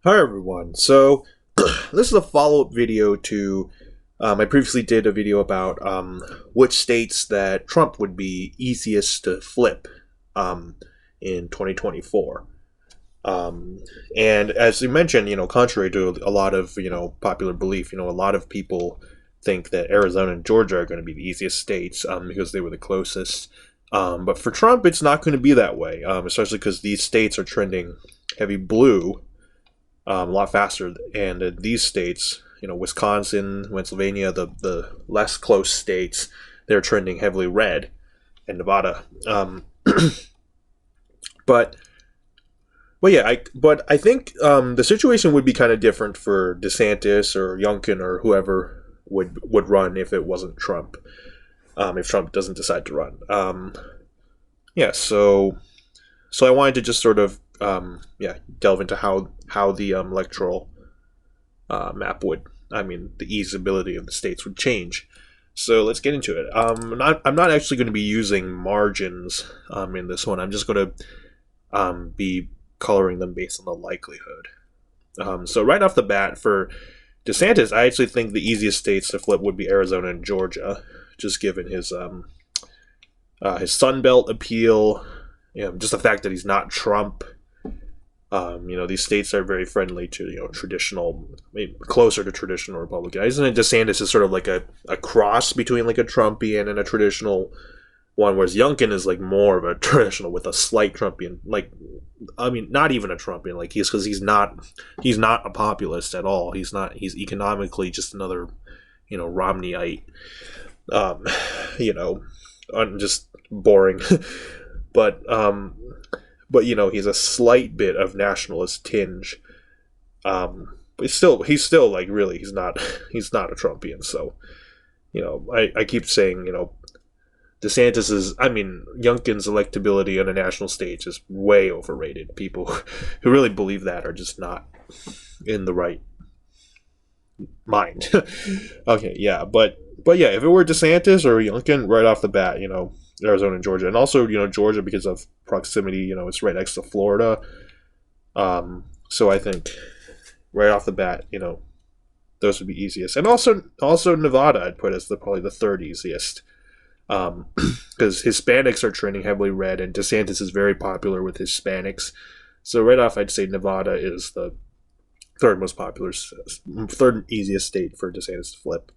Hi everyone. So this is a follow-up video to I previously did a video about which states that Trump would be easiest to flip um, in 2024. Um, and as you mentioned, contrary to a lot of popular belief, a lot of people think that Arizona and Georgia are going to be the easiest states because they were the closest. But for Trump, it's not going to be that way, especially because these states are trending heavy blue a lot faster. And in these states, Wisconsin, Pennsylvania, the less close states, they're trending heavily red, and Nevada. But I think the situation would be kind of different for DeSantis or Youngkin or whoever would run if it wasn't Trump. If Trump doesn't decide to run. Yeah. So I wanted to just sort of delve into how the electoral map would, the easeability of the states would change. So let's get into it. I'm not actually going to be using margins in this one. I'm just going to be coloring them based on the likelihood. So right off the bat, for DeSantis, I actually think the easiest states to flip would be Arizona and Georgia, just given his Sun Belt appeal, just the fact that he's not Trump. These states are very friendly to, traditional, maybe closer to traditional Republican. Isn't it DeSantis is sort of like a cross between like a Trumpian and a traditional one, whereas Youngkin is like more of a traditional with a slight Trumpian, not even a Trumpian, like because he's not a populist at all. He's economically just another, Romneyite, um, just boring. but he's a slight bit of nationalist tinge. But he's still like really he's not a Trumpian. So I keep saying Youngkin's electability on a national stage is way overrated. People who really believe that are just not in the right mind. Okay, yeah, but yeah, if it were DeSantis or Youngkin right off the bat, Arizona and Georgia, and also Georgia because of proximity. It's right next to Florida. So I think right off the bat, those would be easiest, and also Nevada I'd put as probably the third easiest, because Hispanics are trending heavily red, and DeSantis is very popular with Hispanics. So right off, I'd say Nevada is the third most popular, third easiest state for DeSantis to flip.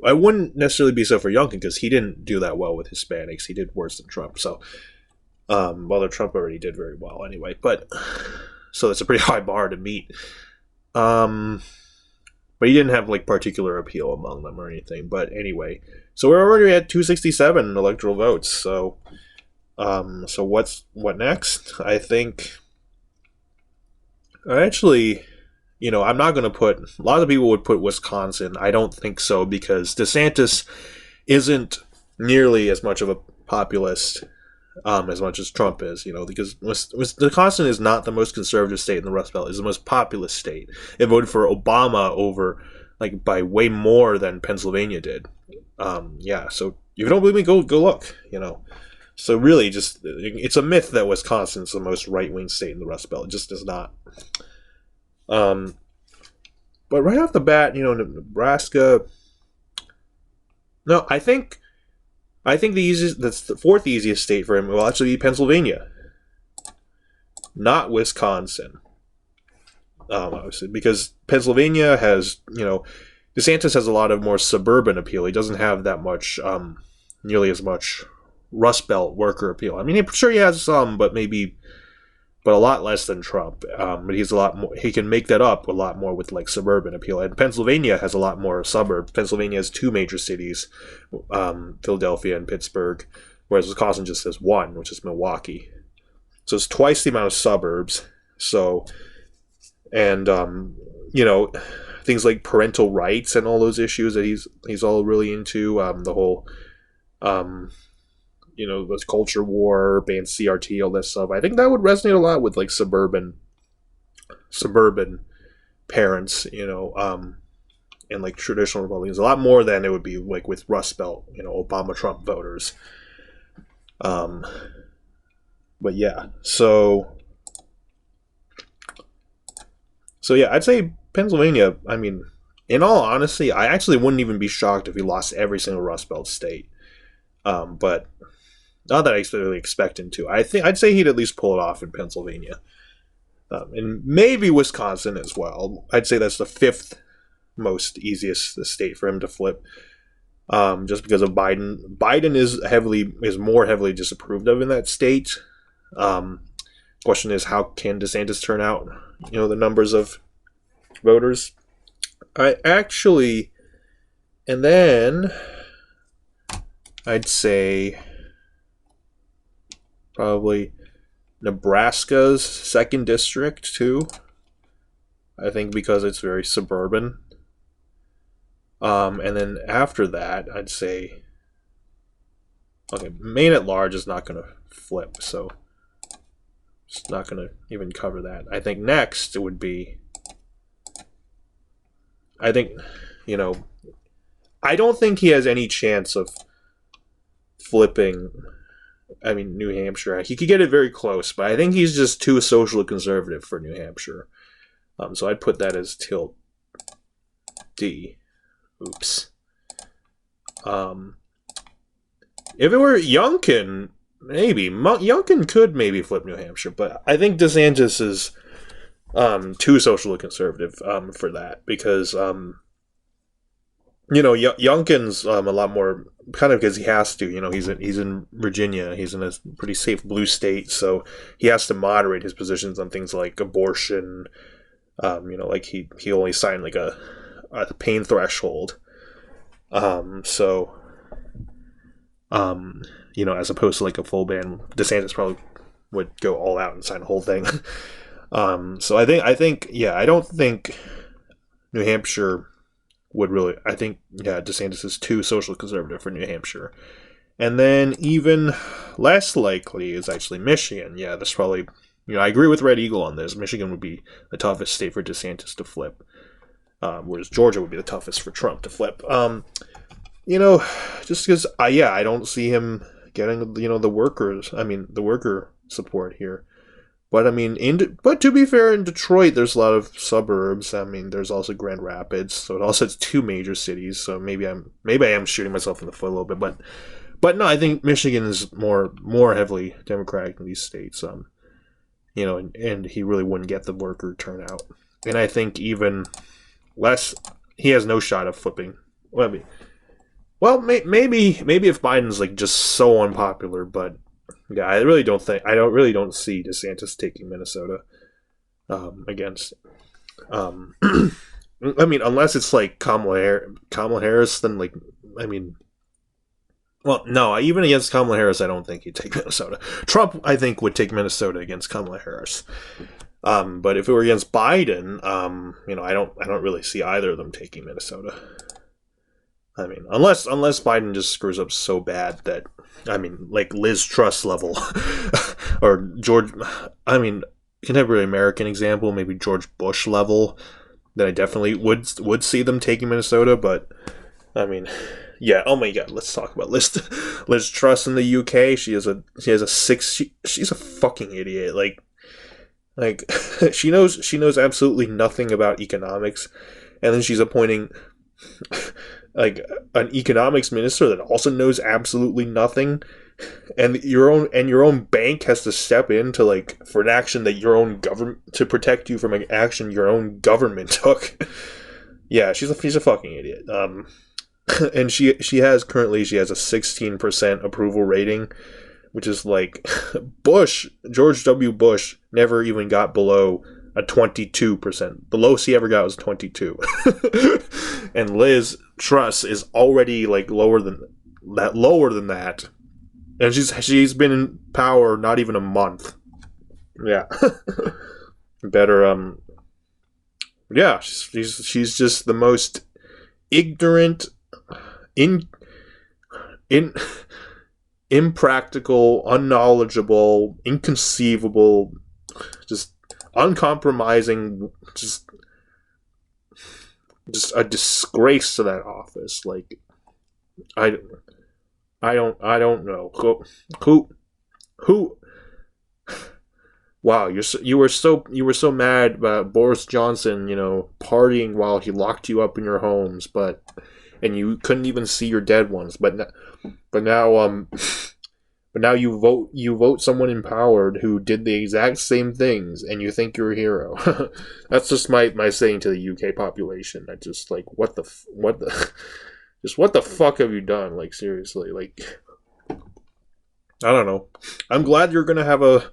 I wouldn't necessarily be so for Youngkin because he didn't do that well with Hispanics. He did worse than Trump. So, although Trump already did very well anyway, so it's a pretty high bar to meet. But he didn't have like particular appeal among them or anything. But anyway, so we're already at 267 electoral votes. So, what next? I think actually. I'm not going to put. A lot of people would put Wisconsin. I don't think so because DeSantis isn't nearly as much of a populist as much as Trump is. Because Wisconsin is not the most conservative state in the Rust Belt. It's the most populist state. It voted for Obama over by way more than Pennsylvania did. Yeah. So if you don't believe me, go look. So really, just it's a myth that Wisconsin's the most right wing state in the Rust Belt. It just is not. But right off the bat, Nebraska. No, I think that's the fourth easiest state for him will actually be Pennsylvania, not Wisconsin. Obviously, because Pennsylvania has, DeSantis has a lot of more suburban appeal. He doesn't have that much, nearly as much Rust Belt worker appeal. I'm sure he has some, but a lot less than Trump. But he's a lot more. He can make that up a lot more with like suburban appeal. And Pennsylvania has a lot more suburbs. Pennsylvania has two major cities, Philadelphia and Pittsburgh, whereas Wisconsin just has one, which is Milwaukee. So it's twice the amount of suburbs. So, and things like parental rights and all those issues that he's all really into. The whole. This culture war, ban CRT, all that stuff. I think that would resonate a lot with like suburban parents, and like traditional Republicans, a lot more than it would be like with Rust Belt, Obama Trump voters. But yeah, so So yeah, I'd say Pennsylvania. I mean, in all honesty, I actually wouldn't even be shocked if he lost every single Rust Belt state. But not that I really expect him to. I'd say he'd at least pull it off in Pennsylvania, and maybe Wisconsin as well. I'd say that's the fifth most easiest state for him to flip, just because of Biden. Biden is more heavily disapproved of in that state. Question is, how can DeSantis turn out? The numbers of voters. I actually, and then I'd say probably Nebraska's second district too. I think because it's very suburban. And then after that, I'd say, okay, Maine at large is not going to flip, so it's not going to even cover that. I think next it would be, I don't think he has any chance of flipping. I mean, New Hampshire. He could get it very close, but I think he's just too socially conservative for New Hampshire. So I'd put that as tilt D. Oops. If it were Youngkin, maybe Youngkin could maybe flip New Hampshire, but I think DeSantis is too socially conservative for that, because Youngkin's a lot more kind of because he has to. He's in Virginia. He's in a pretty safe blue state, so he has to moderate his positions on things like abortion. Like he only signed like a pain threshold. As opposed to like a full ban, DeSantis probably would go all out and sign the whole thing. So I don't think New Hampshire would really. I think DeSantis is too social conservative for New Hampshire, and then even less likely is actually Michigan. Yeah, that's probably. I agree with Red Eagle on this. Michigan would be the toughest state for DeSantis to flip, whereas Georgia would be the toughest for Trump to flip. Just because, I don't see him getting, the worker support here. But but to be fair, in Detroit, there's a lot of suburbs. There's also Grand Rapids, so it also has two major cities. So maybe I am shooting myself in the foot a little bit, but no, I think Michigan is more heavily Democratic in these states. And he really wouldn't get the worker turnout. And I think even less, he has no shot of flipping. Maybe if Biden's like just so unpopular, but yeah, I really don't see DeSantis taking Minnesota against. Unless it's like Kamala Harris, then well, no, even against Kamala Harris, I don't think he'd take Minnesota. Trump, I think, would take Minnesota against Kamala Harris. But if it were against Biden, I don't really see either of them taking Minnesota. Unless Biden just screws up so bad that, like Liz Truss level, or George, contemporary American example, maybe George Bush level, then I definitely would see them taking Minnesota. But yeah. Oh my God. Let's talk about Liz Truss in the UK. She's a fucking idiot. Like she knows absolutely nothing about economics, and then she's appointing like an economics minister that also knows absolutely nothing, and your own bank has to step in to for an action that your own government, to protect you from an action your own government took. Yeah, she's a fucking idiot. And she has a 16% approval rating, which is like George W. Bush never even got below a 22%. The lowest he ever got was 22. And Liz Truss is already lower than that. And she's been in power not even a month. Yeah. Better yeah, she's just the most ignorant, impractical, unknowledgeable, inconceivable, just uncompromising, just a disgrace to that office. I don't know who wow, you were so mad about Boris Johnson, partying while he locked you up in your homes, and you couldn't even see your dead ones. But now but now you vote someone empowered who did the exact same things, and you think you're a hero. That's just my saying to the UK population. I just like what the just what the fuck have you done? Like seriously, like I don't know. I'm glad you're gonna have a.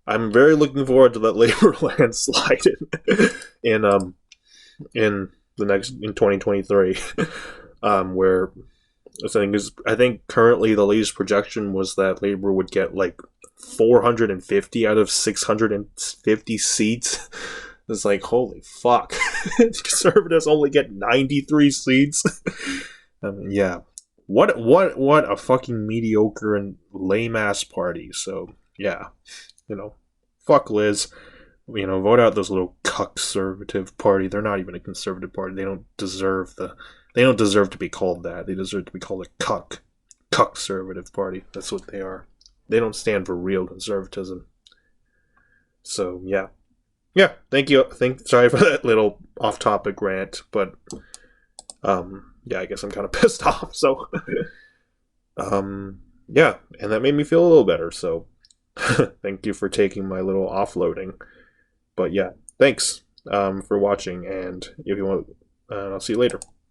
I'm very looking forward to that Labor landslide in in the next in 2023, where I think currently the latest projection was that Labor would get like 450 out of 650 seats. It's like holy fuck, conservatives only get 93 seats. Yeah, what a fucking mediocre and lame ass party. So yeah, fuck Liz. Vote out those little conservative party. They're not even a conservative party. They don't deserve to be called that. They deserve to be called a conservative party. That's what they are. They don't stand for real conservatism. So yeah. Yeah, thank you. Sorry for that little off-topic rant, but yeah, I guess I'm kind of pissed off. So yeah, and that made me feel a little better. So thank you for taking my little offloading. But yeah, thanks for watching, and if you want, I'll see you later.